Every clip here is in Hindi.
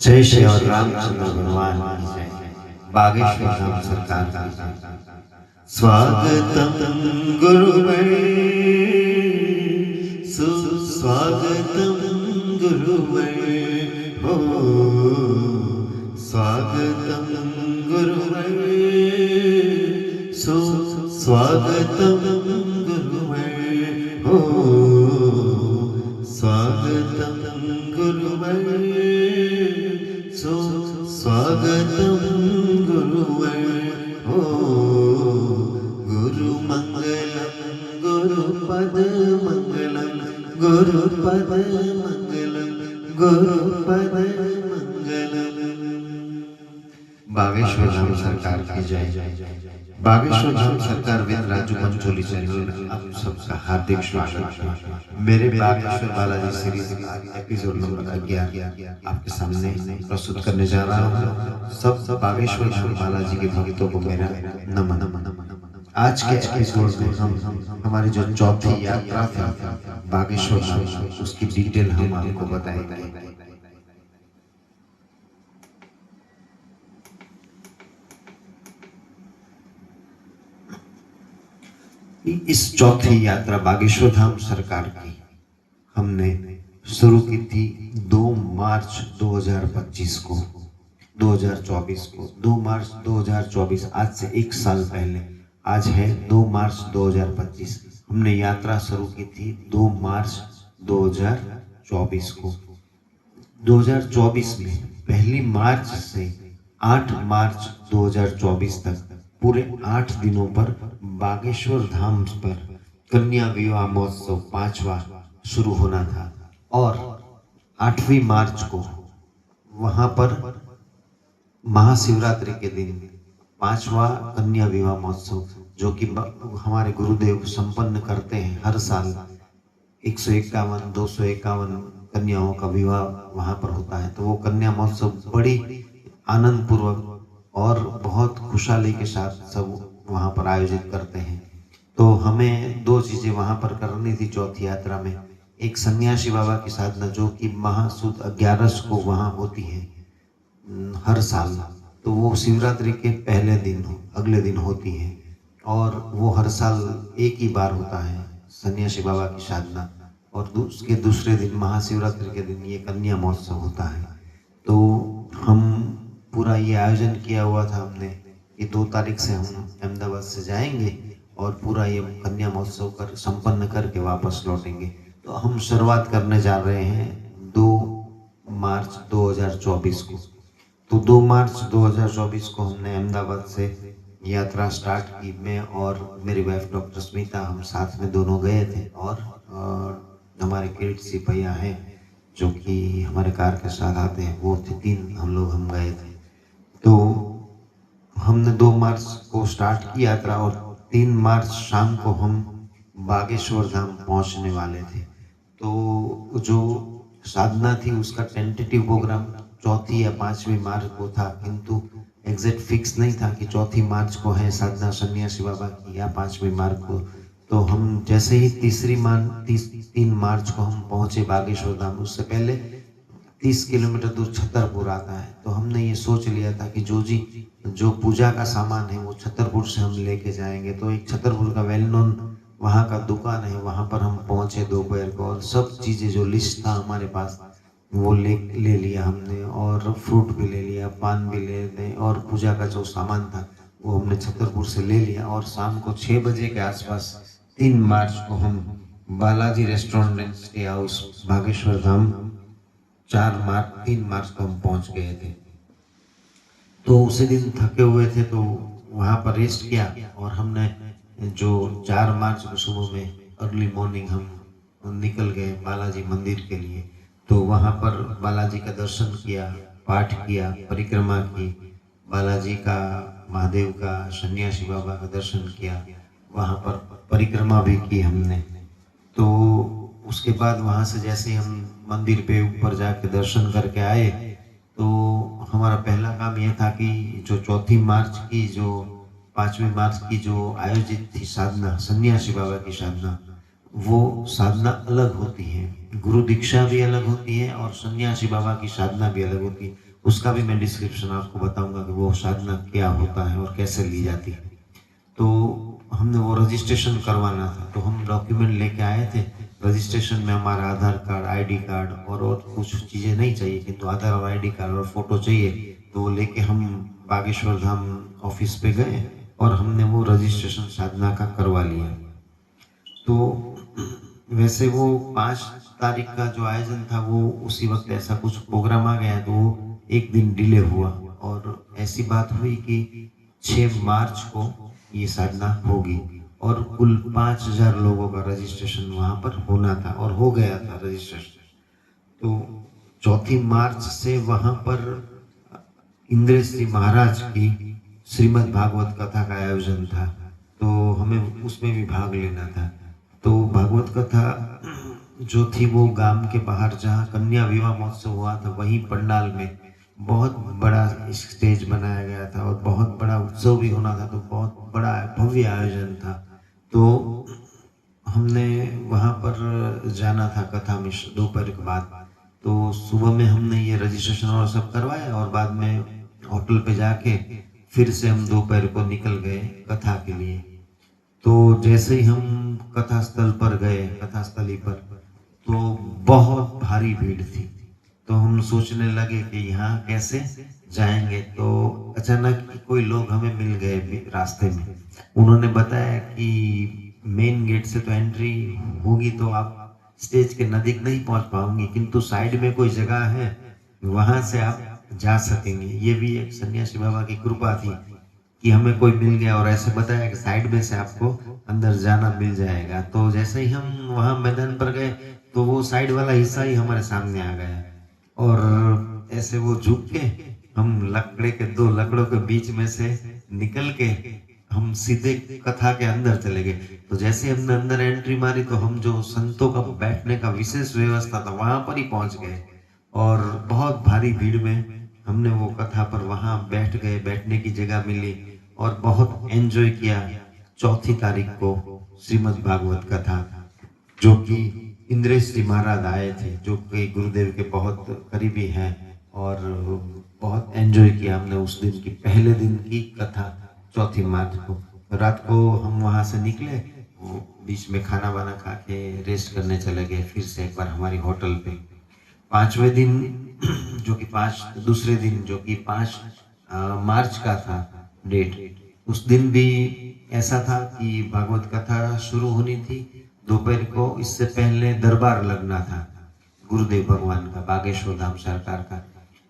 जय श्री और रामचंद्र भगवान की जय। बागेश्वर धाम सरकार की जय। स्वागतम गुरुवर सुस्वागतम गुरुवर हो, स्वागतम गुरुवर सुस्वागतम गुरुवर हो, स्वागतम गुरुवर स्वागतम गुरुवर हो। गुरु मंगलम गुरुपद मंगलम गुरुपद मंगलम गुरुपद मंगलम। बागेश्वर धाम सरकार की जय। बागेश्वर धाम सरकार विद राजू पंचोली चैनल आप सबका हार्दिक स्वागत है। मेरे Bageshwar Balaji series episode number 11 आपके सामने प्रस्तुत करने जा रहा हूँ। सब बागेश्वर धाम बालाजी के भक्तों को मेरा नमन। आज के एपिसोड में हम हमारी जो चौथी यात्रा थी बागेश्वर धाम, उसकी डिटेल हम आपको बताएंगे। इस चौथी यात्रा बागेश्वर धाम सरकार की हमने शुरू की थी 2 मार्च 2025 को 2024 को 2 मार्च 2024, आज से 1 साल पहले। आज है 2 मार्च 2025। हमने यात्रा शुरू की थी 2 मार्च 2024 को। 2024 में 1 मार्च से 8 मार्च 2024 तक पूरे 8 दिनों पर बागेश्वर धाम पर कन्या विवाह महोत्सव 5वां शुरू होना था और 8वीं मार्च को वहां पर महाशिवरात्रि के दिन 5वां कन्या विवाह महोत्सव, जो कि हमारे गुरुदेव संपन्न करते हैं हर साल। 151 251 कन्याओं का विवाह वहां पर होता है। तो वो कन्या महोत्सव बड़ी आनंद पूर्वक और बहुत खुशहाली के साथ सब वहाँ पर आयोजित करते हैं। तो हमें 2 चीज़ें वहाँ पर करनी थी चौथी यात्रा में। एक सन्यासी बाबा की साधना, जो कि महासुद 11 को वहाँ होती है हर साल। तो वो शिवरात्रि के पहले दिन अगले दिन होती है और वो हर साल एक ही बार होता है सन्यासी बाबा की साधना। और उसके दूसरे दिन महाशिवरात्रि के दिन ये कन्या महोत्सव होता है। तो हम पूरा ये आयोजन किया हुआ था हमने कि 2 तारीख से हम अहमदाबाद से जाएंगे और पूरा ये कन्या महोत्सव कर संपन्न करके वापस लौटेंगे। तो हम शुरुआत करने जा रहे हैं 2 मार्च 2024 को। तो 2 मार्च 2024 को हमने अहमदाबाद से यात्रा स्टार्ट की। मैं और मेरी वाइफ डॉक्टर स्मिता, हम साथ में दोनों गए थे और हमारे किरीट भैया हैं जो कि हमारे कार के साथ आते हैं, वो थे। 3 हम गए थे। तो हमने 2 मार्च को स्टार्ट की यात्रा और 3 मार्च शाम को हम बागेश्वर धाम पहुंचने वाले थे। तो जो साधना थी उसका टेंटेटिव प्रोग्राम 4 या 5वीं मार्च को था, किंतु एग्जैक्ट फिक्स नहीं था कि 4 मार्च को है साधना सन्यासी बाबा की या 5वीं मार्च को। तो हम जैसे ही 3 मार्च को हम पहुंचे बागेश्वर धाम, उससे पहले 30 किलोमीटर दूर छतरपुर आता है। तो हमने ये सोच लिया था कि जो पूजा का सामान है वो छतरपुर से हम लेके जाएंगे। तो एक छतरपुर का वेल नोन वहाँ का दुकान है, वहाँ पर हम पहुँचे दोपहर को और सब चीज़ें जो लिस्ट था हमारे पास वो ले लिया हमने, और फ्रूट भी ले लिया, पान भी ले लें, और पूजा का जो सामान था वो हमने छतरपुर से ले लिया। और शाम को 6 बजे के आसपास 3 मार्च को हम Balaji restaurant and stay house Bageshwar Dham 3 March को हम पहुंच गए थे। तो उसी दिन थके हुए थे तो वहाँ पर रेस्ट किया और हमने जो 4 मार्च को सुबह में अर्ली मॉर्निंग हम निकल गए बालाजी मंदिर के लिए। तो वहाँ पर बालाजी का दर्शन किया, पाठ किया, परिक्रमा की, बालाजी का, महादेव का, सन्यासी बाबा का दर्शन किया, वहाँ पर परिक्रमा भी की हमने। तो उसके बाद वहाँ से जैसे हम मंदिर पे ऊपर जाके दर्शन करके आए तो हमारा पहला काम यह था कि जो 4 मार्च की, जो 5वीं मार्च की जो आयोजित थी साधना सन्यासी बाबा की साधना, वो साधना अलग होती है, गुरु दीक्षा भी अलग होती है और सन्यासी बाबा की साधना भी अलग होती है। उसका भी मैं डिस्क्रिप्शन आपको बताऊंगा कि वो साधना क्या होता है और कैसे ली जाती है। तो हमने वो रजिस्ट्रेशन करवाना था, तो हम डॉक्यूमेंट लेके आए थे। रजिस्ट्रेशन में हमारा आधार कार्ड, आईडी कार्ड और कुछ चीज़ें नहीं चाहिए, किंतु आधार और आईडी कार्ड और फोटो चाहिए। तो वो लेके हम बागेश्वर धाम ऑफिस पे गए और हमने वो रजिस्ट्रेशन साधना का करवा लिया। तो वैसे वो 5 तारीख का जो आयोजन था वो उसी वक्त ऐसा कुछ प्रोग्राम आ गया, तो वो एक दिन डिले हुआ और ऐसी बात हुई कि 6 मार्च को ये साधना होगी और कुल 5,000 लोगों का रजिस्ट्रेशन वहां पर होना था और हो गया था रजिस्ट्रेशन। तो 4 मार्च से वहां पर इंद्रेश्री महाराज की श्रीमद् भागवत कथा का आयोजन था, तो हमें उसमें भी भाग लेना था। तो भागवत कथा जो थी वो गांव के बाहर जहाँ कन्या विवाह महोत्सव हुआ था वहीं पंडाल में बहुत बड़ा स्टेज बनाया गया था और बहुत बड़ा उत्सव भी होना था, तो बहुत बड़ा भव्य आयोजन था। तो हमने वहाँ पर जाना था कथा में दोपहर के बाद। तो सुबह में हमने ये रजिस्ट्रेशन और सब करवाया और बाद में होटल पे जाके फिर से हम दोपहर को निकल गए कथा के लिए। तो जैसे ही हम कथा स्थल पर गए, कथा स्थली पर, तो बहुत भारी भीड़ थी। तो हम सोचने लगे कि यहाँ कैसे जाएंगे। तो अचानक कोई लोग हमें मिल गए रास्ते में। उन्होंने बताया कि मेन गेट से तो एंट्री होगी तो आप स्टेज के नजदीक नहीं पहुंच पाओगे, किंतु साइड में कोई जगह है वहां से आप जा सकेंगे। ये भी एक सन्यासी बाबा की कृपा थी कि हमें कोई मिल गया और ऐसे बताया कि साइड में से आपको अंदर जाना मिल जाएगा। तो जैसे ही हम वहां मैदान पर गए तो वो साइड वाला हिस्सा ही हमारे सामने आ गया और ऐसे वो झुक के हम लकड़े के 2 लकड़ों के बीच में से निकल के हम सीधे कथा के अंदर चले गए। तो जैसे हमने अंदर एंट्री मारी तो हम जो संतों का बैठने का विशेष व्यवस्था था वहां पर ही पहुंच गए और बहुत भारी भीड़ में हमने वो कथा पर वहां बैठ गए, बैठने की जगह मिली और बहुत एंजॉय किया। 4 तारीख को श्रीमद् भागवत कथा, जो कि इंद्रेश जी महाराज आए थे, जो कि गुरुदेव के बहुत करीबी हैं, और बहुत एंजॉय किया हमने उस दिन की, पहले दिन की कथा 4 मार्च को। रात को हम वहां से निकले, वो बीच में खाना वाना खा के रेस्ट करने चले गए फिर से एक बार हमारी होटल पे। 5वें दिन जो कि दूसरे दिन जो कि 5 मार्च का था डेट, उस दिन भी ऐसा था कि भागवत कथा शुरू होनी थी दोपहर को। इससे पहले दरबार लगना था गुरुदेव भगवान का, बागेश्वर धाम सरकार का।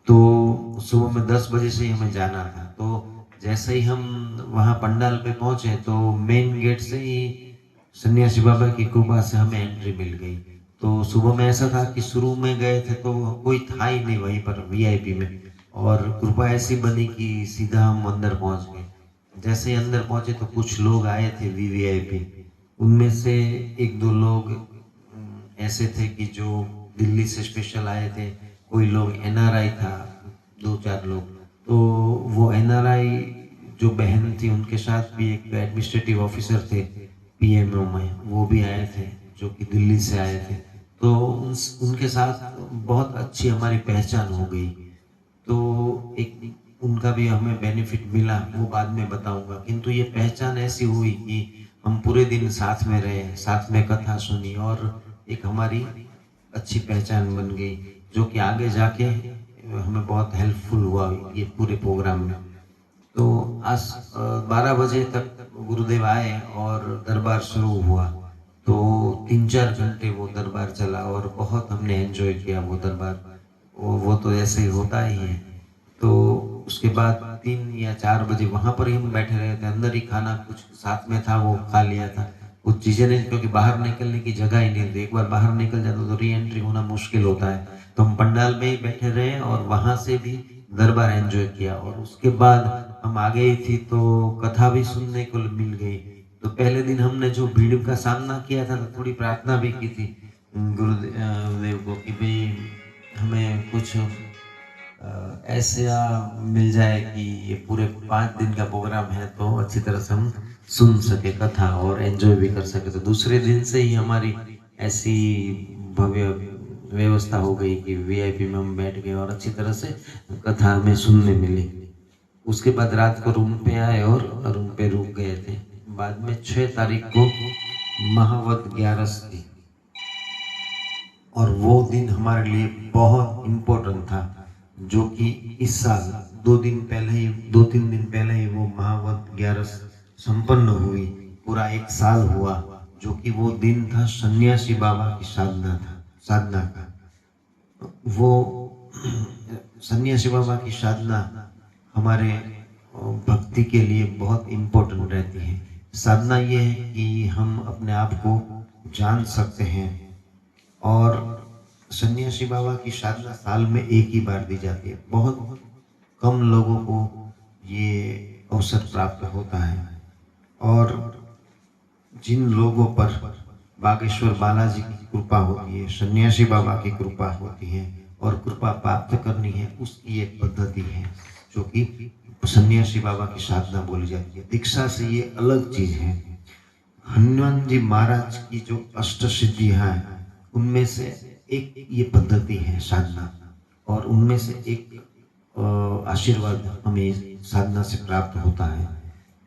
तो सुबह में 10 बजे से ही हमें जाना था। तो जैसे ही हम वहाँ पंडाल पे पहुंचे तो मेन गेट से ही सन्यासी बाबा की कृपा से हमें एंट्री मिल गई। तो सुबह में ऐसा था कि शुरू में गए थे तो कोई था ही नहीं वहीं पर वीआईपी में, और कृपा ऐसी बनी कि सीधा हम अंदर पहुंच गए। जैसे ही अंदर पहुंचे तो कुछ लोग आए थे वीवीआईपी, उनमें से 1-2 लोग ऐसे थे कि जो दिल्ली से स्पेशल आए थे, कोई लोग एनआरआई था, 2-4 लोग। तो वो एनआरआई जो बहन थी उनके साथ भी एक एडमिनिस्ट्रेटिव ऑफिसर थे पीएमओ में, वो भी आए थे जो कि दिल्ली से आए थे। तो उनके साथ बहुत अच्छी हमारी पहचान हो गई। तो एक उनका भी हमें बेनिफिट मिला, वो बाद में बताऊंगा। किंतु ये पहचान ऐसी हुई कि हम पूरे दिन साथ में रहे, साथ में कथा सुनी और एक हमारी अच्छी पहचान बन गई, जो कि आगे जाके हमें बहुत हेल्पफुल हुआ ये पूरे प्रोग्राम में। तो आज 12 बजे तक गुरुदेव आए और दरबार शुरू हुआ। तो 3-4 घंटे वो दरबार चला और बहुत हमने एंजॉय किया वो दरबार। वो तो ऐसे ही होता ही है। तो उसके बाद 3 या 4 बजे वहां पर ही हम बैठे रहे थे। अंदर ही खाना कुछ साथ में था वो खा लिया था, कुछ चीजें नहीं, क्योंकि बाहर निकलने की जगह ही नहीं थी। एक बार बाहर निकल जाता तो री एंट्री होना मुश्किल होता है। तो हम पंडाल में ही बैठे रहे और वहां से भी दरबार एंजॉय किया। और उसके बाद हम आ गई थी तो कथा भी सुनने को मिल गई। तो पहले दिन हमने जो भीड़ का सामना किया था तो थोड़ी प्रार्थना भी की थी गुरुदेव को कि भाई हमें कुछ ऐसा मिल जाए कि ये पूरे 5 दिन का प्रोग्राम है तो अच्छी तरह से हम सुन सके कथा और एंजॉय भी कर सके। तो दूसरे दिन से ही हमारी ऐसी भव्य व्यवस्था हो गई कि वीआईपी में हम बैठ गए और अच्छी तरह से कथा हमें सुनने मिली। उसके बाद रात को रूम पे आए और रूम पे रुक गए थे। बाद में 6 तारीख को महावत 11 थी और वो दिन हमारे लिए बहुत इम्पोर्टेंट था, जो कि इस साल 2-3 दिन पहले ही वो महावत 11 संपन्न हुई। पूरा 1 साल हुआ, जो कि वो दिन था सन्यासी बाबा की साधना का। वो सन्यासी बाबा की साधना हमारे भक्ति के लिए बहुत इम्पोर्टेंट रहती है। साधना ये है कि हम अपने आप को जान सकते हैं, और सन्यासी बाबा की साधना साल में एक ही बार दी जाती है। बहुत कम लोगों को ये अवसर प्राप्त होता है, और जिन लोगों पर बागेश्वर बालाजी की कृपा होती है, सन्यासी बाबा की कृपा होती है, और कृपा प्राप्त करनी है, उसकी एक पद्धति है जो कि सन्यासी बाबा की साधना बोली जाती है। दीक्षा से ये अलग चीज है। हनुमान जी महाराज की जो अष्ट सिद्धियां हैं, उनमें से एक ये पद्धति है साधना, और उनमें से एक आशीर्वाद हमें साधना से प्राप्त होता है।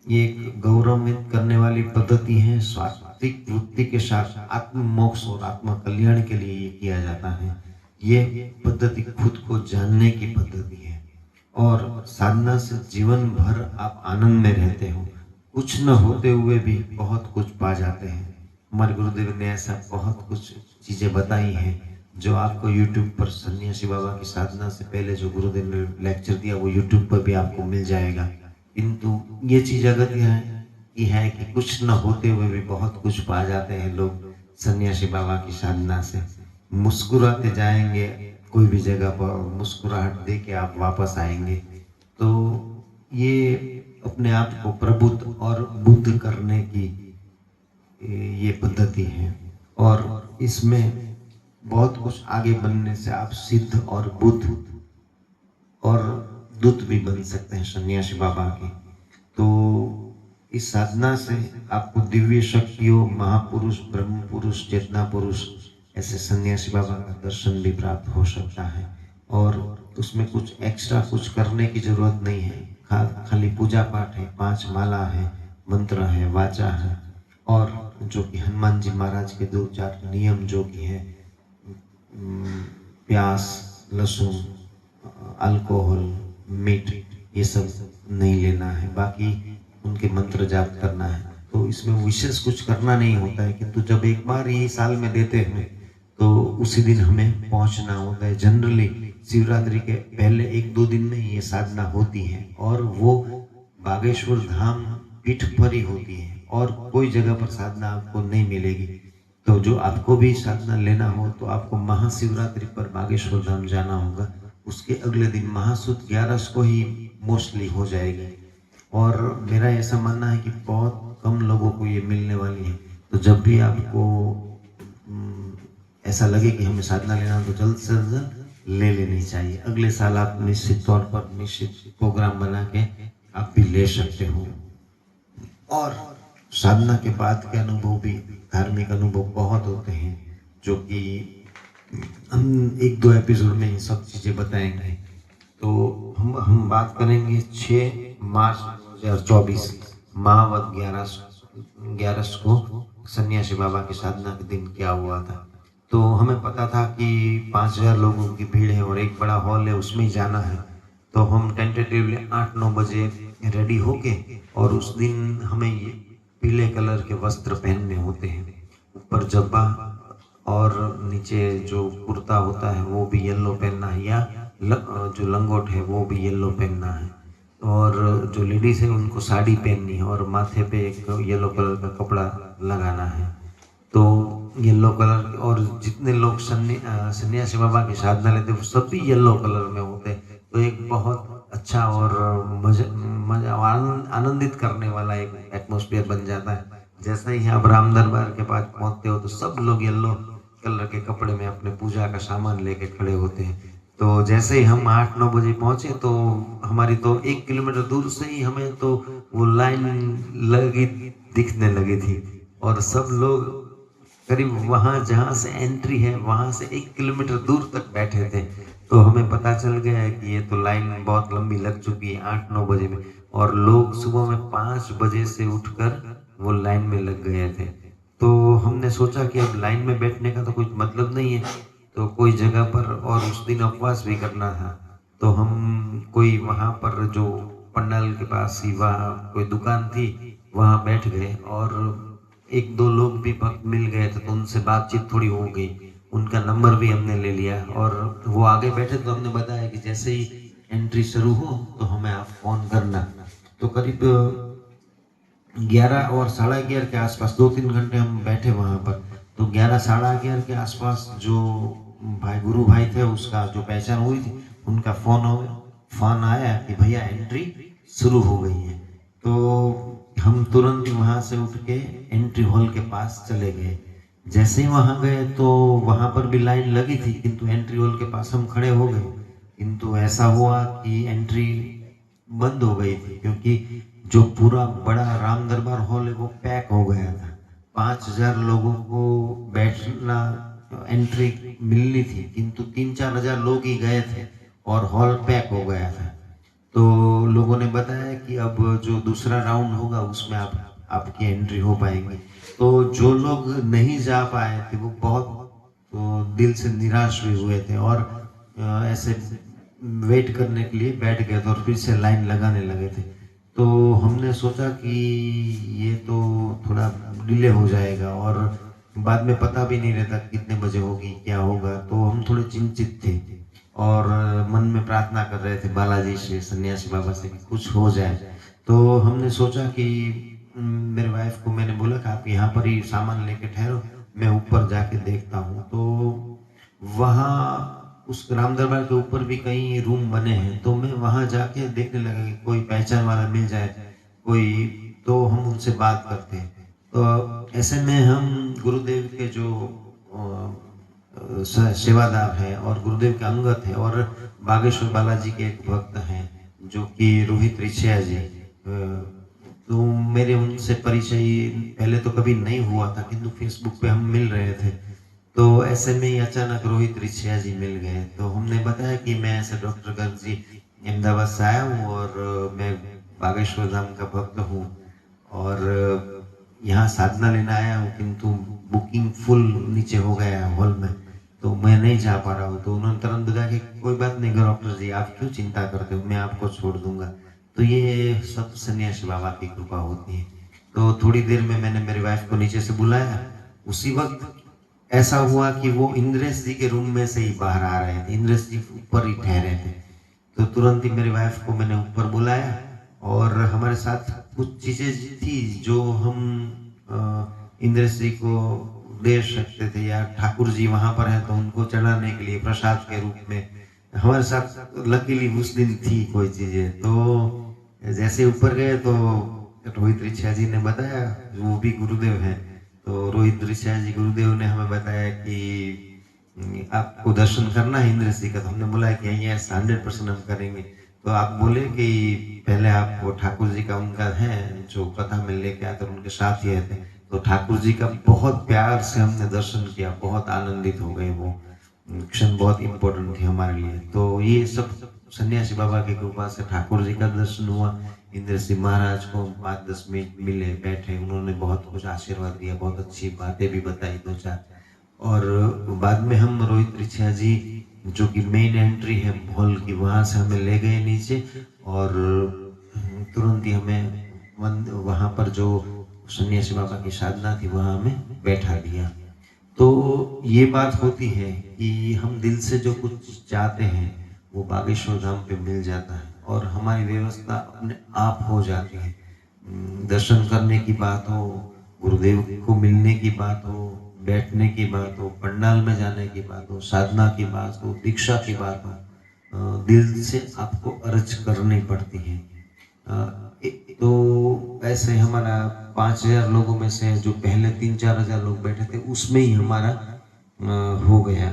ये एक गौरवान्वित करने वाली पद्धति है। सात्विक वृत्ति के साथ आत्म मोक्ष और आत्म कल्याण के लिए ये किया जाता है। ये पद्धति खुद को जानने की पद्धति है, और साधना से जीवन भर आप आनंद में रहते हो। कुछ न होते हुए भी बहुत कुछ पा जाते हैं। हमारे गुरुदेव ने ऐसा बहुत कुछ चीजें बताई हैं जो आपको YouTube पर सन्यासी बाबा की साधना से पहले जो गुरुदेव ने लेक्चर दिया वो YouTube पर भी आपको मिल जाएगा। किंतु ये चीज अगत्य है कि कुछ न होते हुए भी बहुत कुछ पा जाते हैं लोग सन्यासी बाबा की साधना से। मुस्कुराते जाएंगे, कोई भी जगह पर मुस्कुराहट दे के आप वापस आएंगे। तो ये अपने आप को प्रबुद्ध और बुद्ध करने की ये पद्धति है, और इसमें बहुत कुछ आगे बनने से आप सिद्ध और बुद्ध और दूत भी बन सकते हैं सन्यासी बाबा के। तो इस साधना से आपको दिव्य शक्तियों, महापुरुष, ब्रह्म पुरुष, चेतना पुरुष, ऐसे सन्यासी बाबा का दर्शन भी प्राप्त हो सकता है। और उसमें कुछ एक्स्ट्रा कुछ करने की जरूरत नहीं है। खाली पूजा पाठ है, 5 माला है, मंत्र है, वाचा है, और जो कि हनुमान जी महाराज के 2-4 नियम जो कि है, प्याज, लहसुन, अल्कोहल, मीट, ये सब नहीं लेना है। बाकी उनके मंत्र जाप करना है। तो इसमें विशेष कुछ करना नहीं होता है, किंतु जब एक बार ये साल में देते हैं तो उसी दिन हमें पहुंचना होता है। जनरली शिवरात्रि के पहले 1-2 दिन में ये साधना होती है, और वो बागेश्वर धाम पीठ पर ही होती है, और कोई जगह पर साधना आपको नहीं मिलेगी। तो जो आपको भी साधना लेना हो तो आपको महाशिवरात्रि पर बागेश्वर धाम जाना होगा। उसके अगले दिन महासुद 11 को ही मोस्टली हो जाएगी, और मेरा ऐसा मानना है कि बहुत कम लोगों को ये मिलने वाली है। तो जब भी आपको ऐसा लगे कि हमें साधना लेना, तो जल्द से जल्द ले लेनी चाहिए। अगले साल आप निश्चित तौर पर निश्चित प्रोग्राम बना के आप भी ले सकते हो। और साधना के बाद के अनुभव भी, धार्मिक अनुभव बहुत होते हैं, जो कि हम 1-2 एपिसोड में ये सब चीजें बताएंगे। तो हम बात करेंगे 6 मार्च 2024 महावत 11 को सन्यासी बाबा की साधना के दिन क्या हुआ था। तो हमें पता था कि 5000 लोगों की भीड़ है और एक बड़ा हॉल है, उसमें ही जाना है। तो हम टेंटेटिवली 8-9 बजे रेडी होके, और उस दिन हमें ये पीले कलर के वस्त्र पहनने होते हैं, ऊपर जब्बा और नीचे जो कुर्ता होता है वो भी येलो पहनना है, या जो लंगोट है वो भी येलो पहनना है, और जो लेडीज है उनको साड़ी पहननी है, और माथे पे एक येलो कलर का कपड़ा लगाना है। तो येलो कलर, और जितने लोग सन्यासी बाबा की साधना लेते हैं सभी येलो कलर में होते हैं। तो एक बहुत अच्छा और मजा आनंदित करने वाला एक एटमॉस्फेयर बन जाता है। जैसे ही आप राम दरबार के पास पहुंचते हो तो सब लोग येलो कलर के कपड़े में अपने पूजा का सामान लेके खड़े होते हैं। तो जैसे ही हम 8-9 बजे पहुंचे तो हमारी तो 1 किलोमीटर दूर से ही हमें तो वो लाइन लगी दिखने लगी थी, और सब लोग करीब वहाँ जहाँ से एंट्री है वहाँ से 1 किलोमीटर दूर तक बैठे थे। तो हमें पता चल गया है कि ये तो लाइन बहुत लंबी लग चुकी है 8-9 बजे में, और लोग सुबह में 5 बजे से उठकर वो लाइन में लग गए थे। तो हमने सोचा कि अब लाइन में बैठने का तो कुछ मतलब नहीं है, तो कोई जगह पर, और उस दिन उपवास भी करना था, तो हम कोई वहाँ पर जो पंडाल के पास ही वहाँ कोई दुकान थी, वहाँ बैठ गए, और एक दो लोग भी भक्त मिल गए थे, तो उनसे बातचीत थोड़ी हो गई, उनका नंबर भी हमने ले लिया, और वो आगे बैठे तो हमने बताया कि जैसे ही एंट्री शुरू हो तो हमें आप फोन करना। तो करीब 11 और 11:30 के आसपास 2-3 घंटे हम बैठे वहाँ पर। तो 11-11:30 के आसपास जो भाई गुरु भाई थे, उसका जो पहचान हुई थी, उनका फोन आया कि भैया एंट्री शुरू हो गई है। तो हम तुरंत ही वहाँ से उठ के एंट्री हॉल के पास चले गए। जैसे ही वहाँ गए तो वहाँ पर भी लाइन लगी थी, किंतु एंट्री हॉल के पास हम खड़े हो गए, किंतु ऐसा हुआ कि एंट्री बंद हो गई थी, क्योंकि जो पूरा बड़ा राम दरबार हॉल है वो पैक हो गया था। 5,000 लोगों को बैठना एंट्री मिलनी थी, किंतु 3-4 हजार लोग ही गए थे और हॉल पैक हो गया था। तो लोगों ने बताया कि अब जो दूसरा राउंड होगा उसमें आपकी एंट्री हो पाएगी। तो जो लोग नहीं जा पाए थे वो बहुत तो दिल से निराश भी हुए थे, और ऐसे वेट करने के लिए बैठ गए थे और फिर से लाइन लगाने लगे थे। तो हमने सोचा कि ये तो थोड़ा डिले हो जाएगा, और बाद में पता भी नहीं रहता कितने बजे होगी क्या होगा, तो हम थोड़े चिंतित थे और मन में प्रार्थना कर रहे थे बालाजी से, सन्यासी बाबा से कि कुछ हो जाए। तो हमने सोचा कि मेरे वाइफ को मैंने बोला कि आप यहाँ पर ही सामान लेके ठहरो, मैं ऊपर जाके देखता हूँ। तो वहाँ उस राम दरबार के ऊपर भी कई रूम बने हैं, तो मैं वहाँ जाके देखने लगा कि कोई पहचान वाला मिल जाए कोई, तो हम उनसे बात करते हैं। तो ऐसे में हम गुरुदेव के जो सेवादार हैं और गुरुदेव के अंगत हैं, और बागेश्वर बालाजी के एक भक्त हैं जो कि रोहित रिछिया जी, तो मेरे उनसे परिचय पहले तो कभी नहीं हुआ था, किंतु फेसबुक पे हम मिल रहे थे। तो ऐसे में ही अचानक रोहित रिछिया जी मिल गए। तो हमने बताया कि मैं ऐसे डॉक्टर गर्ग जी अहमदाबाद से आया हूँ और मैं बागेश्वर धाम का भक्त हूँ, और यहाँ साधना लेना आया हूँ, किंतु बुकिंग फुल नीचे हो गया है हॉल में, तो मैं नहीं जा पा रहा हूँ। तो उन्होंने तुरंत बताया कि कोई बात नहीं डॉक्टर जी, आप क्यों चिंता करते हो, मैं आपको छोड़ दूंगा। तो ये सब सन्यासी बाबा की कृपा होती है। तो थोड़ी देर में मैंने मेरी वाइफ को नीचे से बुलाया। उसी वक्त ऐसा हुआ कि वो इंद्रेश जी के रूम में से ही बाहर आ रहे थे, इंद्रेश जी ऊपर ही ठहरे थे। तो तुरंत ही मेरी वाइफ को मैंने ऊपर बुलाया, और हमारे साथ कुछ चीजें थी जो हम इंद्रेश जी को दे सकते थे, या ठाकुर जी वहां पर है तो उनको चढ़ाने के लिए प्रसाद के रूप में हमारे साथ लकीली उस दिन थी कोई चीजें। तो जैसे ऊपर गए तो रोहित रिछिया जी ने बताया, वो भी गुरुदेव हैं, तो रोहित रिछिया जी गुरुदेव ने हमें बताया कि आपको दर्शन करना है इंद्रेश जी का। तो हमने बोला कि यस 100% हम करेंगे। तो आप बोले कि पहले आप वो ठाकुर जी का उनका है जो कथा में लेके आते उनके साथ ही थे, तो ठाकुर जी का बहुत प्यार से हमने दर्शन किया, बहुत आनंदित हो गए। वो क्षण बहुत इम्पोर्टेंट थी हमारे लिए। तो ये सब सन्यासी बाबा की कृपा से ठाकुर जी का दर्शन हुआ। इंद्र सिंह महाराज को 5-10 मिनट मिले, बैठे, उन्होंने बहुत कुछ आशीर्वाद दिया, बहुत अच्छी बातें भी बताई 2-4। और बाद में हम रोहित रिछिया जी जो कि मेन एंट्री है हॉल की, वहां से हमें ले गए नीचे, और तुरंत ही हमें वहां पर जो सन्यासी बाबा की साधना थी वहां हमें बैठा दिया। तो ये बात होती है कि हम दिल से जो कुछ चाहते हैं वो बागेश्वर धाम पे मिल जाता है, और हमारी व्यवस्था अपने आप हो जाती है। दर्शन करने की बात हो, गुरुदेव को मिलने की बात हो, बैठने की बात हो, पंडाल में जाने की बात हो, साधना की बात हो, दीक्षा की बात हो, दिल से आपको अर्ज करनी पड़ती है। तो ऐसे हमारा 5,000 लोगों में से जो पहले 3-4 हजार लोग बैठे थे उसमें ही हमारा हो गया।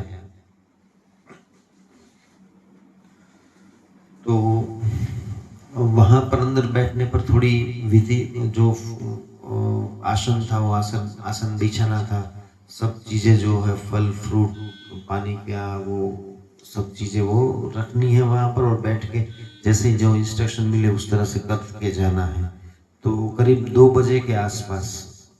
तो वहां पर अंदर बैठने पर थोड़ी विधि, जो आसन था वो आसन बिछाना था, सब चीज़ें जो है फल फ्रूट पानी क्या वो सब चीज़ें वो रखनी है वहाँ पर, और बैठ के जैसे जो इंस्ट्रक्शन मिले उस तरह से करके जाना है। तो करीब 2 बजे के आसपास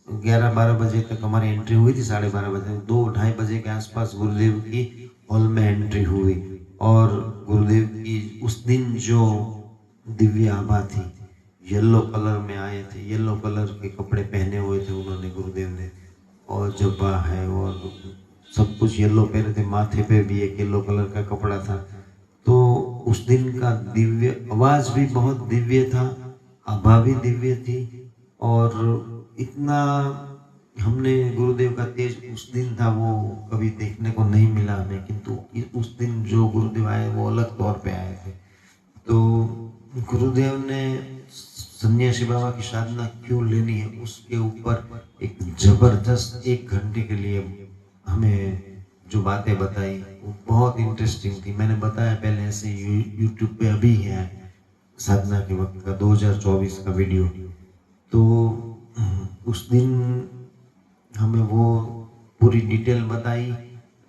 11-12 बजे तक हमारी एंट्री हुई थी, 12:30 बजे 2-2:30 बजे के आसपास गुरुदेव की हॉल में एंट्री हुई। और गुरुदेव की उस दिन जो दिव्य आभा थी, येलो कलर में आए थे, येलो कलर के कपड़े पहने हुए थे उन्होंने, गुरुदेव ने, और जब्बा है और सब कुछ येलो पहने थे, माथे पे भी एक येलो कलर का कपड़ा था। तो उस दिन का दिव्य आवाज भी बहुत दिव्य था, आभा भी दिव्य थी, और इतना हमने गुरुदेव का तेज उस दिन था वो कभी देखने को नहीं मिला हमें। किंतु उस दिन जो गुरुदेव आए वो अलग तौर पे आए थे। तो गुरुदेव ने सन्यासी बाबा की साधना क्यों लेनी है उसके ऊपर एक जबरदस्त 1 घंटे के लिए हमें जो बातें बताई वो बहुत इंटरेस्टिंग थी। मैंने बताया पहले ऐसे यूट्यूब पे अभी है साधना के वक्त का 2024 का वीडियो। तो उस दिन हमें वो पूरी डिटेल बताई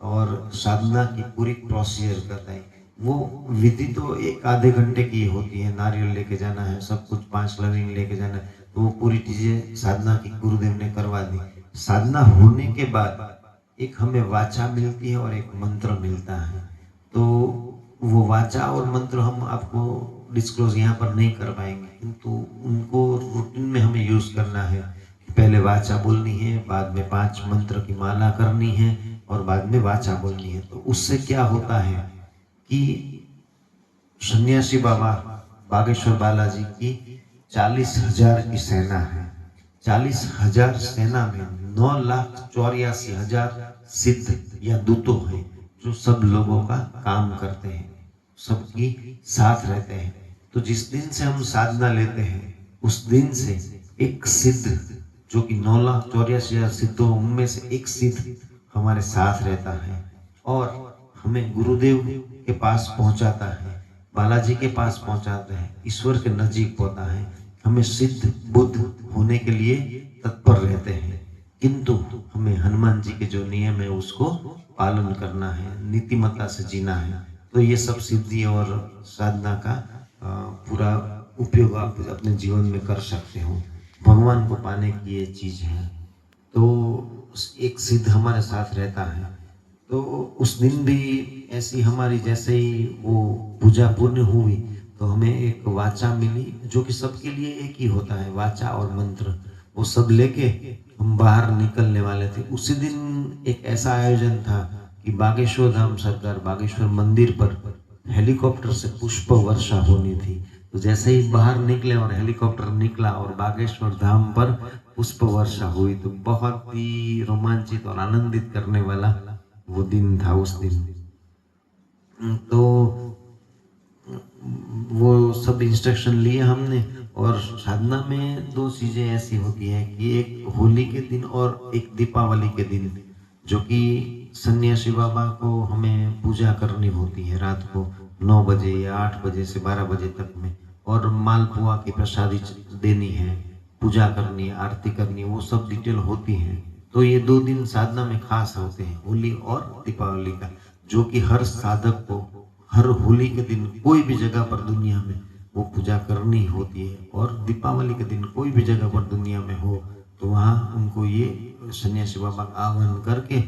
और साधना की पूरी प्रोसीजर बताई। वो विधि तो 1-आधे घंटे की होती है, नारियल लेके जाना है, सब कुछ 5 लविंग लेके जाना है, तो वो पूरी चीजें साधना की गुरुदेव ने करवा दी। साधना होने के बाद एक हमें वाचा मिलती है और एक मंत्र मिलता है। तो वो वाचा और मंत्र हम आपको डिस्क्लोज यहाँ पर नहीं कर पाएंगे, किंतु उनको रूटीन में हमें यूज करना है। पहले वाचा बोलनी है, बाद में 5 मंत्र की माला करनी है और बाद में वाचा बोलनी है। तो उससे क्या होता है कि सन्यासी बाबा बागेश्वर बालाजी की 40,000 की सेना है। 40,000 सेना में 9,84,000 सिद्ध या दूतों हैं जो सब लोगों का काम करते हैं, सबकी साथ रहते हैं। तो जिस दिन से हम साधना लेते हैं उस दिन से एक सिद्ध जो कि 9,84,000 सिद्धों उनमें से एक सिद्ध हमारे साथ रहता है और हमें गुरुदेव के पास पहुंचाता है, बालाजी के पास पहुंचाता है, ईश्वर के नजीक पहुंचता है। हमें सिद्ध बुद्ध होने के लिए तत्पर रहते हैं, किंतु हमें हनुमान जी के जो नियम है उसको पालन करना है, नीतिमत्ता से जीना है। तो ये सब सिद्धि और साधना का पूरा उपयोग आप अपने जीवन में कर सकते हो। भगवान को पाने की ये चीज है। तो एक सिद्ध हमारे साथ रहता है। तो उस दिन भी ऐसी हमारी जैसे ही वो पूजा पूर्ण हुई तो हमें एक वाचा मिली जो कि सबके लिए एक ही होता है, वाचा और मंत्र। वो सब लेके हम बाहर निकलने वाले थे। उसी दिन एक ऐसा आयोजन था कि बागेश्वर धाम सरकार बागेश्वर मंदिर पर हेलीकॉप्टर से पुष्प वर्षा होनी थी। तो जैसे ही बाहर निकले और हेलीकॉप्टर निकला और बागेश्वर धाम पर पुष्प वर्षा हुई तो बहुत ही रोमांचित और आनंदित करने वाला वो दिन था उस दिन। तो वो सब इंस्ट्रक्शन लिए हमने। और साधना में 2 चीजें ऐसी होती है कि एक होली के दिन और एक दीपावली के दिन, जो कि सन्यासी बाबा को हमें पूजा करनी होती है रात को 9 बजे या 8 बजे से 12 बजे तक में, और मालपुआ की प्रसादी देनी है, पूजा करनी है, आरती करनी है, वो सब डिटेल होती है। तो ये 2 दिन साधना में खास होते हैं, होली और दीपावली का, जो कि हर साधक को हर होली के दिन कोई भी जगह पर दुनिया में वो पूजा करनी होती है, और दीपावली के दिन कोई भी जगह पर दुनिया में हो तो वहाँ उनको ये सन्यासी बाबा का आह्वान करके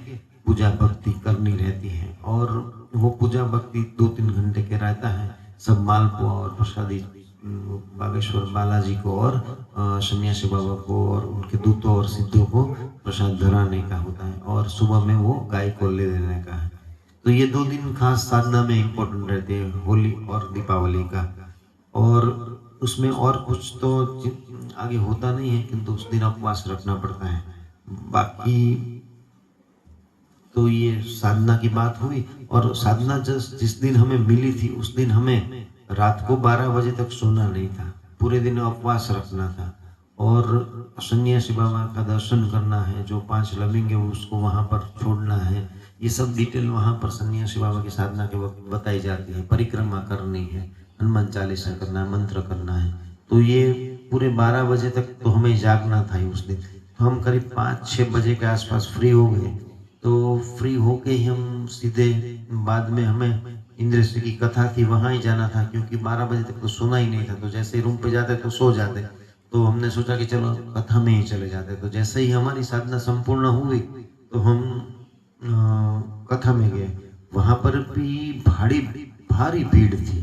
पूजा भक्ति करनी रहती है। और वो पूजा भक्ति 2-3 घंटे के रहता है। सब मालपुआ और प्रसादी बागेश्वर बालाजी को और सन्यासी बाबा को और उनके दूतों और सिद्धों को प्रसाद धराने का होता है, और सुबह में वो गाय को ले लेने का है। तो ये 2 दिन खास साधना में इम्पोर्टेंट रहते हैं, होली और दीपावली का। और उसमें और कुछ तो आगे होता नहीं है, किंतु उस दिन उपवास रखना पड़ता है। बाकी तो ये साधना की बात हुई। और साधना जिस दिन हमें मिली थी उस दिन हमें रात को 12 बजे तक सोना नहीं था, पूरे दिन उपवास रखना था, और सन्यासी बाबा का दर्शन करना है, जो 5 लविंग है उसको वहाँ पर छोड़ना है। ये सब डिटेल वहाँ पर सन्यासी बाबा की साधना के वक्त बताई जाती है। परिक्रमा करनी है, हनुमान चालीसा करना है, मंत्र करना है। तो ये पूरे 12 बजे तक तो हमें जागना था उस दिन। हम करीब 5-6 बजे के आसपास फ्री हो गए। तो फ्री होके ही हम सीधे बाद में हमें इंद्र की कथा थी वहाँ ही जाना था, क्योंकि 12 बजे तक तो सोना ही नहीं था। तो जैसे ही रूम पे जाते तो सो जाते। तो हमने सोचा कि चलो कथा में ही चले जाते। तो जैसे ही हमारी साधना संपूर्ण हुई तो हम कथा में गए। वहाँ पर भी भारी भारी भीड़ थी।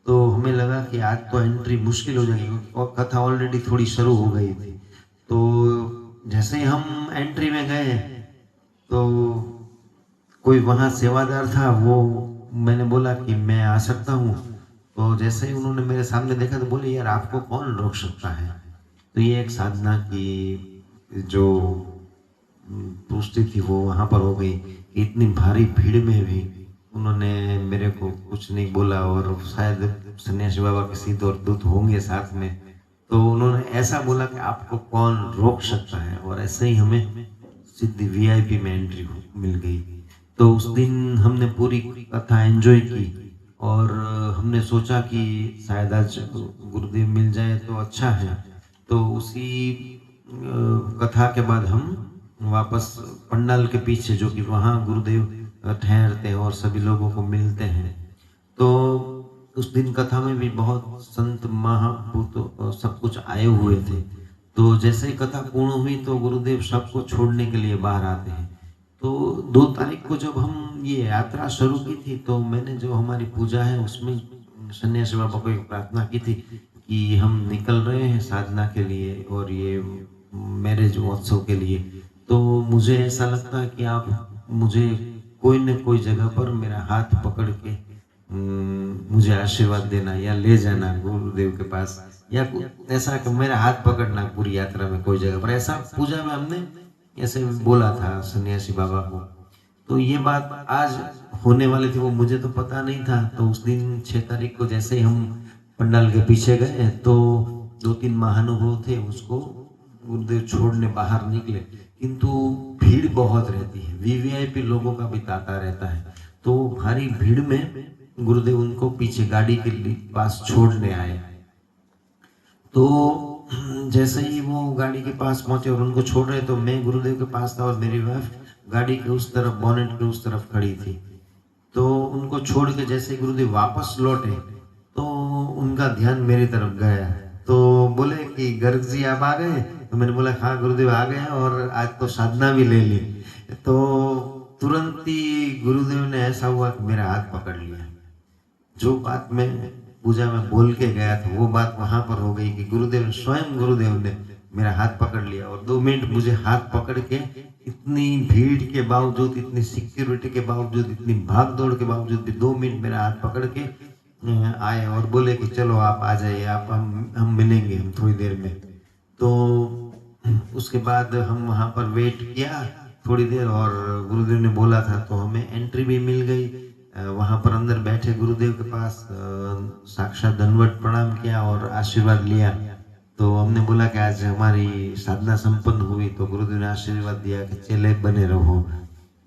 तो हमें लगा कि आज तो एंट्री मुश्किल हो जाएगी, और कथा ऑलरेडी थोड़ी शुरू हो गई थी। तो जैसे ही हम एंट्री में गए तो कोई वहाँ सेवादार था, वो मैंने बोला कि मैं आ सकता हूँ। तो जैसे ही उन्होंने मेरे सामने देखा तो बोले, यार आपको कौन रोक सकता है। तो ये एक साधना की जो पुष्टि थी वो वहाँ पर हो गई। इतनी भारी भीड़ में भी उन्होंने मेरे को कुछ नहीं बोला, और शायद सन्यासी बाबा के सिद्ध और दूत होंगे साथ में। तो उन्होंने ऐसा बोला कि आपको कौन रोक सकता है, और ऐसे ही हमें सीधी वीआईपी में एंट्री मिल गई। तो उस दिन हमने पूरी कथा एंजॉय की, और हमने सोचा कि शायद आज गुरुदेव मिल जाए तो अच्छा है। तो उसी कथा के बाद हम वापस पंडाल के पीछे, जो कि वहाँ गुरुदेव ठहरते हैं और सभी लोगों को मिलते हैं। तो उस दिन कथा में भी बहुत संत महाभूत सब कुछ आए हुए थे। तो जैसे ही कथा पूर्ण हुई तो गुरुदेव सबको छोड़ने के लिए बाहर आते हैं। तो 2 तारीख को जब हम ये यात्रा शुरू की थी, तो मैंने जो हमारी पूजा है उसमें सन्यासी बाबा को एक प्रार्थना की थी कि हम निकल रहे हैं साधना के लिए और ये मैरिज महोत्सव के लिए। तो मुझे ऐसा लगता है कि आप मुझे कोई न कोई जगह पर मेरा हाथ पकड़ के मुझे आशीर्वाद देना या ले जाना गुरुदेव के पास, या ऐसा कि मेरा हाथ पकड़ना पूरी यात्रा में कोई जगह पर। ऐसा पूजा में हमने ऐसे बोला था सन्यासी बाबा को। तो ये बात आज होने वाली थी, वो मुझे तो पता नहीं था। तो उस दिन 6 तारीख को जैसे ही हम पंडाल के पीछे गए तो 2-3 महानुभाव थे, उसको गुरुदेव छोड़ने बाहर निकले। किंतु भीड़ बहुत रहती है, वीवीआईपी लोगों का भी तांता रहता है। तो भारी भीड़ में गुरुदेव उनको पीछे गाड़ी के पास छोड़ने आए। तो जैसे ही वो गाड़ी के पास पहुंचे और उनको छोड़ रहे, तो मैं गुरुदेव के पास था और मेरी वाइफ गाड़ी के उस तरफ, बोनेट के उस तरफ खड़ी थी। तो उनको छोड़ के जैसे गुरुदेव वापस लौटे तो उनका ध्यान मेरी तरफ गया। तो बोले कि गर्ग जी आप आ गए। तो मैंने बोला हाँ गुरुदेव आ गए, और आज तो साधना भी ले ली। तो तुरंत ही गुरुदेव ने ऐसा हुआ कि मेरा हाथ पकड़ लिया। जो बात मैं पूजा में बोल के गया था वो बात वहां पर हो गई कि स्वयं गुरुदेव ने मेरा हाथ पकड़ लिया, और 2 मिनट मुझे हाथ पकड़ के, इतनी भीड़ के बावजूद, इतनी सिक्योरिटी के बावजूद, इतनी भाग दौड़ के बावजूद भी 2 मिनट मेरा हाथ पकड़ के आए और बोले कि चलो आप आ जाइए, आप हम मिलेंगे हम थोड़ी देर में। तो उसके बाद हम वहाँ पर वेट किया थोड़ी देर, और गुरुदेव ने बोला था तो हमें एंट्री भी मिल गई। वहाँ पर अंदर बैठे गुरुदेव के पास साक्षात दंडवत प्रणाम किया और आशीर्वाद लिया। तो हमने बोला कि आज हमारी साधना संपन्न हुई। तो गुरुदेव ने आशीर्वाद दिया कि चले बने रहो।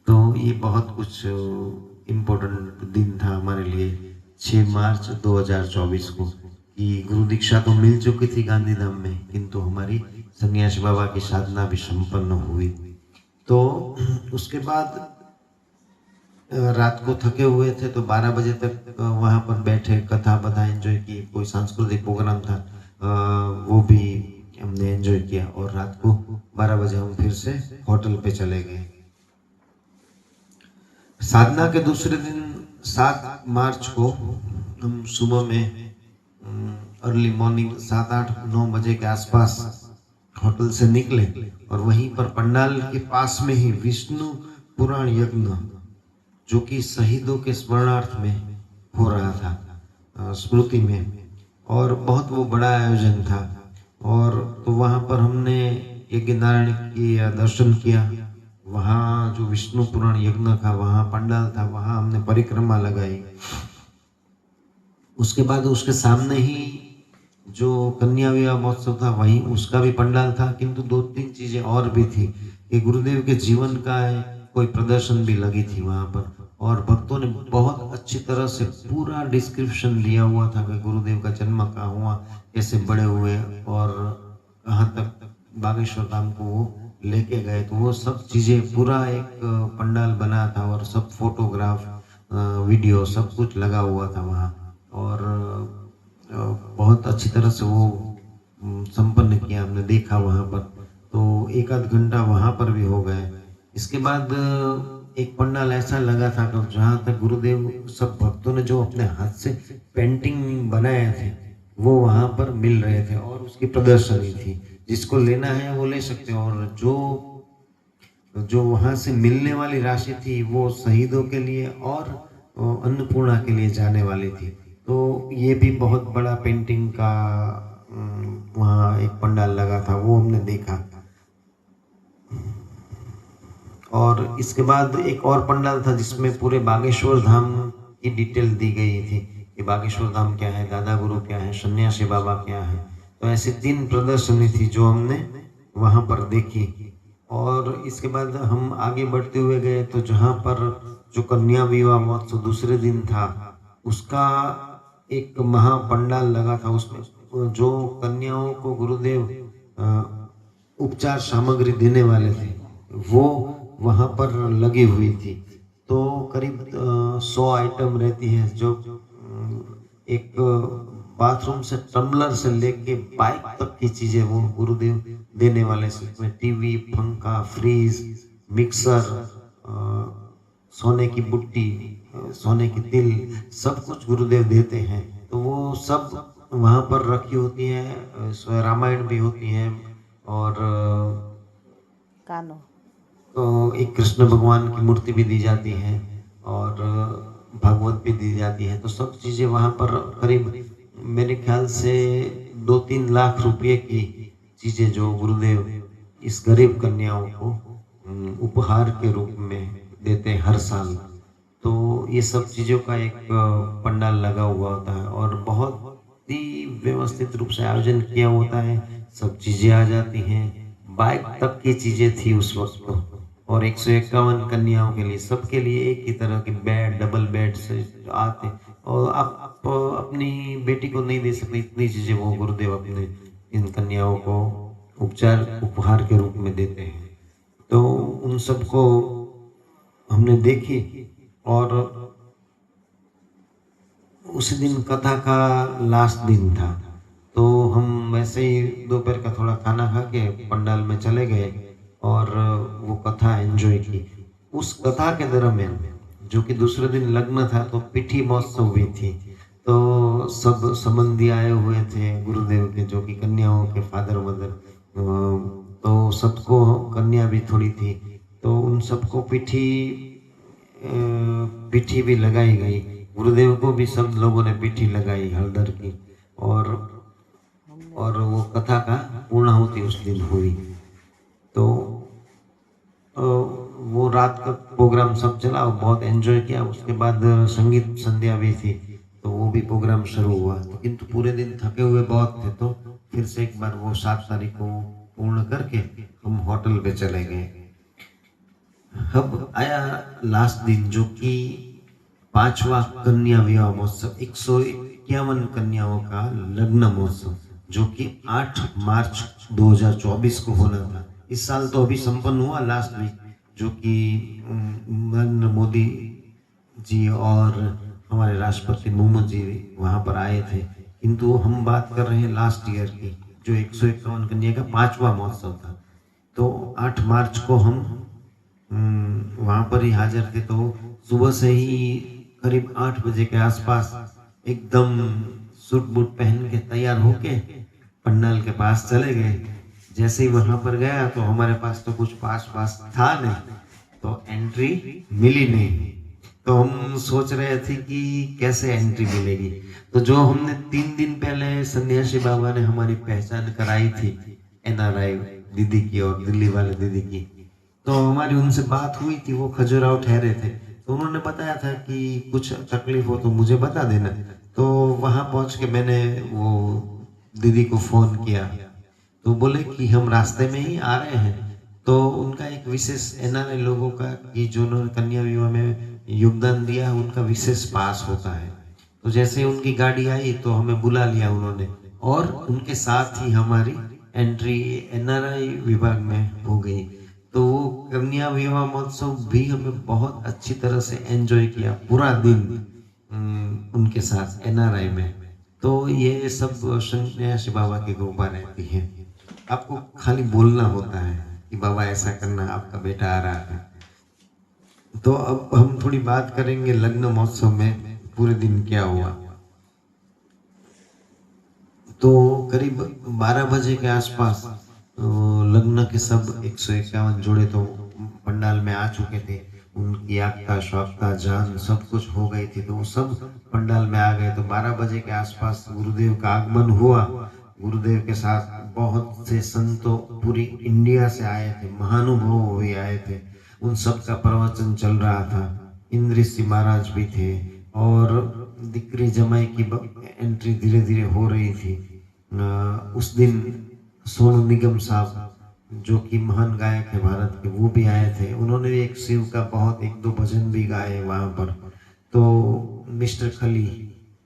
तो ये बहुत कुछ इम्पोर्टेंट दिन था हमारे लिए 6 मार्च 2024 को, कि गुरु दीक्षा तो मिल चुकी थी गांधीधाम में, किंतु हमारी सन्यासी बाबा की साधना भी संपन्न हुई। तो उसके बाद रात को थके हुए थे तो 12 बजे तक वहाँ पर बैठे, कथा बथा एंजॉय की। कोई सांस्कृतिक प्रोग्राम था वो भी हमने एंजॉय किया, और रात को 12 बजे हम फिर से होटल पे चले गए। साधना के दूसरे दिन 7 मार्च को हम सुबह में अर्ली मॉर्निंग 7-8-9 बजे के आसपास होटल से निकले, और वहीं पर पंडाल के पास में ही विष्णु पुराण यज्ञ, जो कि शहीदों के स्मरणार्थ में हो रहा था, स्मृति में, और बहुत वो बड़ा आयोजन था। और तो वहाँ पर हमने यज्ञ नारायण की दर्शन किया। वहाँ जो विष्णु पुराण यज्ञ था, वहाँ पंडाल था, वहाँ हमने परिक्रमा लगाई। उसके बाद उसके सामने ही जो कन्या विवाह महोत्सव था, वहीं उसका भी पंडाल था। किंतु 2-3 चीजें और भी थी कि गुरुदेव के जीवन का कोई प्रदर्शन भी लगी थी वहाँ पर, और भक्तों ने बहुत अच्छी तरह से पूरा डिस्क्रिप्शन दिया हुआ था कि गुरुदेव का जन्म कहाँ हुआ, कैसे बड़े हुए और कहाँ तक बागेश्वर धाम को वो लेके गए। तो वो सब चीज़ें, पूरा एक पंडाल बना था और सब फोटोग्राफ वीडियो सब कुछ लगा हुआ था वहाँ। और बहुत अच्छी तरह से वो संपन्न किया, हमने देखा वहाँ पर। तो एक आध घंटा वहाँ पर भी हो गए। इसके बाद एक पंडाल ऐसा लगा था कि जहाँ तक गुरुदेव सब भक्तों ने जो अपने हाथ से पेंटिंग बनाए थे वो वहाँ पर मिल रहे थे और उसकी प्रदर्शनी थी। जिसको लेना है वो ले सकते हो। और जो वहाँ से मिलने वाली राशि थी वो शहीदों के लिए और अन्नपूर्णा के लिए जाने वाली थी। तो ये भी बहुत बड़ा पेंटिंग का वहाँ एक पंडाल लगा था, वो हमने देखा। और इसके बाद एक और पंडाल था जिसमें पूरे बागेश्वर धाम की डिटेल दी गई थी कि बागेश्वर धाम क्या है, दादा गुरु क्या है, सन्यासी बाबा क्या है। तो ऐसे 3 प्रदर्शनी थी जो हमने वहाँ पर देखी। और इसके बाद हम आगे बढ़ते हुए गए तो जहाँ पर जो कन्या विवाह महोत्सव दूसरे दिन था उसका एक महापंडाल लगा था। उसमें जो कन्याओं को गुरुदेव उपचार सामग्री देने वाले थे वो वहाँ पर लगी हुई थी। तो करीब 100 आइटम रहती है, जो एक बाथरूम से टम्बलर से लेके बाइक तक की चीजें वो गुरुदेव देने वाले से। इसमें टीवी, पंखा, फ्रीज, मिक्सर, सोने की बुट्टी, सोने की तिल, सब कुछ गुरुदेव देते हैं। तो वो सब वहाँ पर रखी होती है। रामायण भी होती है और कानो तो एक कृष्ण भगवान की मूर्ति भी दी जाती है और भागवत भी दी जाती है। तो सब चीज़ें वहाँ पर करीब मेरे ख्याल से 2-3 लाख रुपए की चीज़ें जो गुरुदेव इस गरीब कन्याओं को उपहार के रूप में देते हैं हर साल। तो ये सब चीज़ों का एक पंडाल लगा हुआ होता है और बहुत ही व्यवस्थित रूप से आयोजन किया होता है। सब चीज़ें आ जाती हैं, बाइक तक की चीज़ें थी उस वक्त तो। और 151 कन्याओं के लिए, सबके लिए एक ही तरह के बेड, डबल बेड से आते। और आप अपनी बेटी को नहीं दे सकते, इतनी चीज़ें वो गुरुदेव अपने इन कन्याओं को उपहार के रूप में देते हैं। तो उन सबको हमने देखी। और उस दिन कथा का लास्ट दिन था तो हम वैसे ही दोपहर का थोड़ा खाना खा के पंडाल में चले गए और वो कथा एंजॉय की। उस कथा के दरमियान जो कि दूसरे दिन लग्न था तो पिठी महोत्सव भी थी। तो सब संबंधी आए हुए थे गुरुदेव के, जो कि कन्याओं के फादर मदर। तो सबको कन्या भी थोड़ी थी तो उन सबको पिठी भी लगाई गई। गुरुदेव को भी सब लोगों ने पिठी लगाई हल्दर की। और वो कथा का पूर्णाहुति उस दिन हुई। तो वो रात का प्रोग्राम सब चला और बहुत एंजॉय किया। उसके बाद संगीत संध्या भी थी तो वो भी प्रोग्राम शुरू हुआ। तो किंतु पूरे दिन थके हुए बहुत थे तो फिर से एक बार वो 7 तारीख को पूर्ण करके हम होटल पे चले गए। अब आया लास्ट दिन जो कि 5वां कन्या विवाह महोत्सव, 151 कन्याओं का लग्न महोत्सव, जो कि 8 मार्च 2024 को होना था। इस साल तो अभी संपन्न हुआ लास्ट वीक, जो कि नरेंद्र मोदी जी और हमारे राष्ट्रपति मुर्मू जी वहाँ पर आए थे। किंतु हम बात कर रहे हैं लास्ट ईयर की, जो 151 कन्या का 5वां महोत्सव था। तो 8 मार्च को हम वहाँ पर ही हाजिर थे। तो सुबह से ही करीब 8 बजे के आसपास एकदम सूट बूट पहन के तैयार होके पंडाल के पास चले गए। जैसे ही वहां पर गया तो हमारे पास तो कुछ पास था नहीं, तो एंट्री मिली नहीं। तो हम सोच रहे थे कि कैसे एंट्री मिलेगी। तो जो हमने 3 दिन पहले सन्यासी बाबा ने हमारी पहचान कराई थी NRI दीदी की और दिल्ली वाले दीदी की, तो हमारी उनसे बात हुई थी। वो खजुराहो ठहरे थे तो उन्होंने बताया था कि कुछ तकलीफ हो तो मुझे बता देना। तो वहां पहुंच के मैंने वो दीदी को फोन किया तो बोले कि हम रास्ते में ही आ रहे हैं। तो उनका एक विशेष NRI लोगों का कि जो उन्होंने कन्या विवाह में योगदान दिया उनका विशेष पास होता है। तो जैसे उनकी गाड़ी आई तो हमें बुला लिया उन्होंने और उनके साथ ही हमारी एंट्री एनआरआई विभाग में हो गई। तो वो कन्या विवाह महोत्सव भी हमें बहुत अच्छी तरह से एंजॉय किया, पूरा दिन उनके साथ एनआरआई में। तो ये सब सन्यासी बाबा की कृपा रहती है। आपको खाली बोलना होता है कि बाबा ऐसा करना, आपका बेटा आ रहा है। तो अब हम थोड़ी बात करेंगे लग्न महोत्सव में पूरे दिन क्या हुआ। तो करीब 12 बजे के आसपास लग्न के सब 151 जोड़े तो पंडाल में आ चुके थे। उनकी आज्ञा स्वागता जान सब कुछ हो गई थी, तो वो सब पंडाल में आ गए। तो 12 बजे के आसपास गुरुदेव का आगमन हुआ। गुरुदेव के साथ बहुत से संतों पूरी इंडिया से आए थे, महानुभाव भी आए थे। उन सब का प्रवचन चल रहा था। इंद्र ऋषि महाराज भी थे और दिक्री जमाई की एंट्री धीरे धीरे हो रही थी। उस दिन सोनू निगम साहब जो कि महान गायक है भारत के, वो भी आए थे। उन्होंने भी एक शिव का बहुत 1-2 भजन भी गाए वहाँ पर। तो मिस्टर खली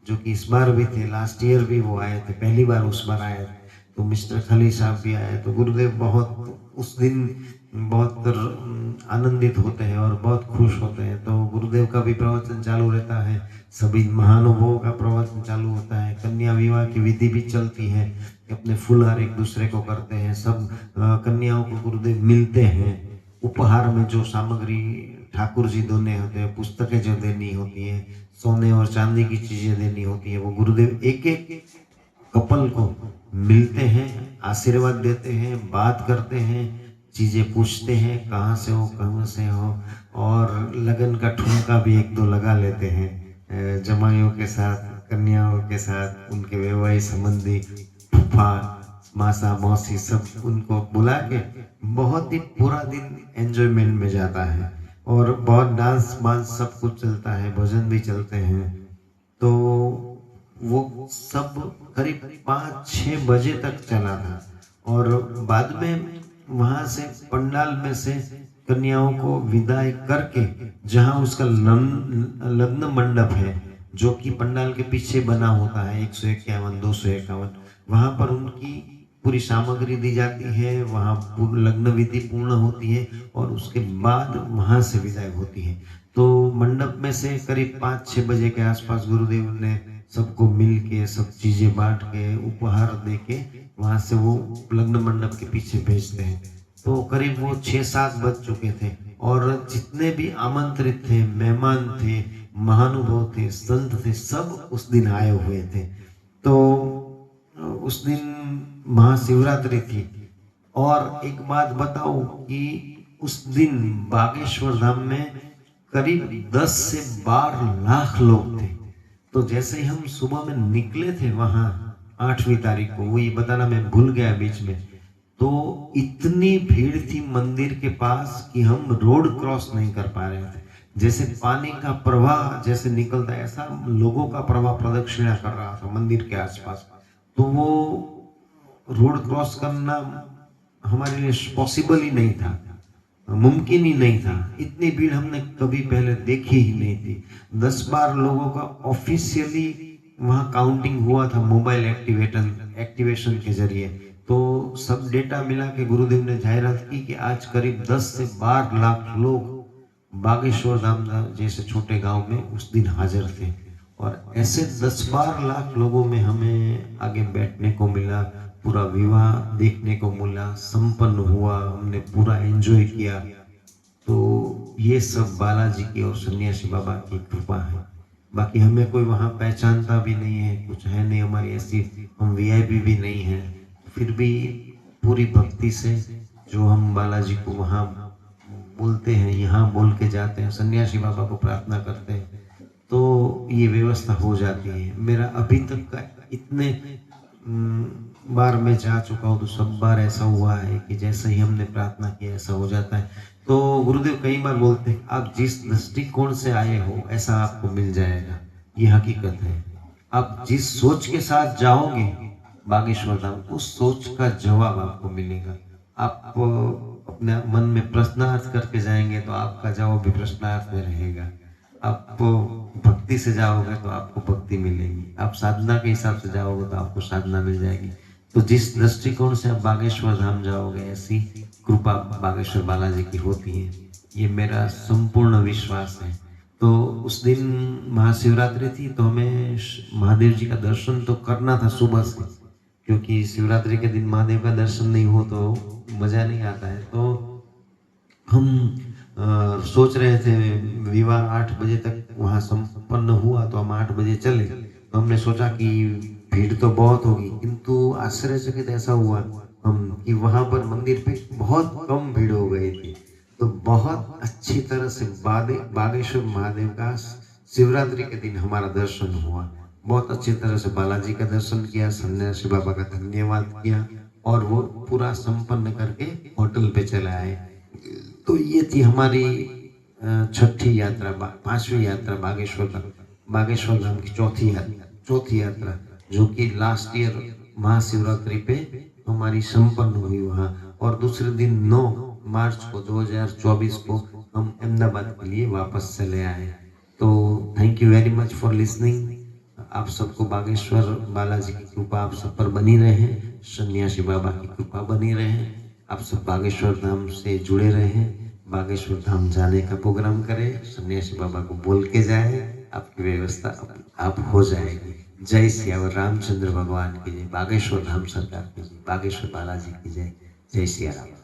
जो कि इस बार भी थे, लास्ट ईयर भी वो आए थे, पहली बार उस बार आए थे, तो मिस्टर खली साहब भी आए। तो गुरुदेव बहुत उस दिन बहुत आनंदित होते हैं और बहुत खुश होते हैं। तो गुरुदेव का भी प्रवचन चालू रहता है, सभी महानुभावों का प्रवचन चालू होता है, कन्या विवाह की विधि भी चलती है, अपने फुलहार एक दूसरे को करते हैं, सब कन्याओं को गुरुदेव मिलते हैं। उपहार में जो सामग्री ठाकुर जी देने होते हैं, पुस्तकें जो देनी होती है, सोने और चांदी की चीजें देनी होती है, वो गुरुदेव एक एक कपल को मिलते हैं, आशीर्वाद देते हैं, बात करते हैं, चीजें पूछते हैं कहाँ से हो कहाँ से हो, और लगन का ठुमका भी 1-2 लगा लेते हैं जमाइयों के साथ, कन्याओं के साथ, उनके वैवाहिक संबंधी फूफा मासा मौसी सब उनको बुला के बहुत ही पूरा दिन एंजॉयमेंट में जाता है। और बहुत डांस वांस सब कुछ चलता है, भजन भी चलते हैं। तो वो सब करीब 5-6 बजे तक चला था। और बाद में वहां से पंडाल में से कन्याओं को विदाई करके जहां उसका लग्न मंडप है जो कि पंडाल के पीछे बना होता है, 151 251, वहां पर उनकी पूरी सामग्री दी जाती है, वहां लग्न विधि पूर्ण होती है और उसके बाद वहां से विदाई होती है। तो मंडप में से करीब 5-6 बजे के आसपास गुरुदेव ने सबको मिल के सब चीजें बांट के उपहार दे के वहां से वो लग्न मंडप के पीछे भेजते हैं। तो करीब वो 6-7 बज चुके थे और जितने भी आमंत्रित थे, मेहमान थे, महानुभाव थे, संत थे, सब उस दिन आए हुए थे। तो उस दिन महाशिवरात्रि थी। और एक बात बताऊं कि उस दिन बागेश्वर धाम में करीब 10 से 12 लाख लोग थे। तो जैसे ही हम सुबह में निकले थे वहां 8वीं तारीख को, वो ये बताना मैं भूल गया बीच में, तो इतनी भीड़ थी मंदिर के पास कि हम रोड क्रॉस नहीं कर पा रहे थे। जैसे पानी का प्रवाह जैसे निकलता है, ऐसा लोगों का प्रवाह प्रदक्षिणा कर रहा था मंदिर के आसपास। तो वो रोड क्रॉस करना हमारे लिए पॉसिबल ही नहीं था, मुमकिन ही नहीं था। इतनी भीड़ हमने कभी पहले देखी ही नहीं थी। 10-12 लोगों का ऑफिशियली वहाँ काउंटिंग हुआ था मोबाइल एक्टिवेशन के जरिए। तो सब डेटा मिला के गुरुदेव ने जाहिरात की कि आज करीब 10 से 12 लाख लोग बागेश्वर धाम जैसे छोटे गांव में उस दिन हाजिर थे। और ऐसे 10-12 लाख लोगों में हमें आगे बैठने को मिला, पूरा विवाह देखने को मिला, संपन्न हुआ, हमने पूरा एंजॉय किया। तो ये सब बालाजी की और सन्यासी बाबा की कृपा है। बाकी हमें कोई वहाँ पहचानता भी नहीं है, कुछ है नहीं हमारी ऐसी, हम वीआईपी भी नहीं है, फिर भी पूरी भक्ति से जो हम बालाजी को वहाँ बोलते हैं, यहाँ बोल के जाते हैं, सन्यासी बाबा को प्रार्थना करते हैं, तो ये व्यवस्था हो जाती है। मेरा अभी तक का इतने बार मैं जा चुका हूँ तो सब बार ऐसा हुआ है कि जैसे ही हमने प्रार्थना की ऐसा हो जाता है। तो गुरुदेव कई बार बोलते हैं आप जिस दृष्टिकोण से आए हो ऐसा आपको मिल जाएगा, ये हकीकत है। आप जिस सोच के साथ जाओगे बागेश्वर धाम, उस सोच का जवाब आपको मिलेगा। आप अपने मन में प्रश्नार्थ करके जाएंगे तो आपका जवाब भी प्रश्नार्थ में रहेगा। आप भक्ति से जाओगे तो आपको भक्ति मिलेगी, आप साधना के हिसाब से जाओगे तो आपको साधना मिल जाएगी। तो जिस दृष्टिकोण से आप बागेश्वर धाम जाओगे, ऐसी कृपा बागेश्वर बालाजी की होती है, ये मेरा संपूर्ण विश्वास है। तो उस दिन महाशिवरात्रि थी, तो हमें महादेव जी का दर्शन तो करना था सुबह से, क्योंकि शिवरात्रि के दिन महादेव का दर्शन नहीं हो तो मजा नहीं आता है। तो हम सोच रहे थे विवाह 8 बजे तक वहाँ संपन्न हुआ, तो हम 8 बजे चले। तो हमने सोचा कि भीड़ तो बहुत होगी, किंतु आश्चर्यचकित ऐसा हुआ हम कि वहाँ पर मंदिर पे बहुत कम भीड़ हो गई थी। तो बहुत अच्छी तरह से बागेश्वर महादेव का शिवरात्रि के दिन हमारा दर्शन हुआ। बहुत अच्छी तरह से बालाजी का दर्शन किया, सन्यासी बाबा का धन्यवाद किया और वो पूरा संपन्न करके होटल पे चले आए। तो ये थी हमारी छठी यात्रा, 5वीं यात्रा बागेश्वर धाम की चौथी यात्रा, जो कि लास्ट ईयर महाशिवरात्रि पे हमारी संपन्न हुई वहाँ। और दूसरे दिन 9 मार्च को 2024 को हम अहमदाबाद के लिए वापस चले आए। तो thank you very much for listening. आप सबको बागेश्वर बालाजी की कृपा आप सब पर बनी रहे, सन्यासी बाबा की कृपा बनी रहे। आप सब बागेश्वर धाम से जुड़े रहे, बागेश्वर धाम जाने का प्रोग्राम करें, सन्यासी बाबा को बोल के जाए, आपकी व्यवस्था आप हो जाएगी। जय सियावर रामचंद्र भगवान की जय, बागेश्वर धाम सरकार की जय, बागेश्वर बालाजी की जय, जय सिया राम।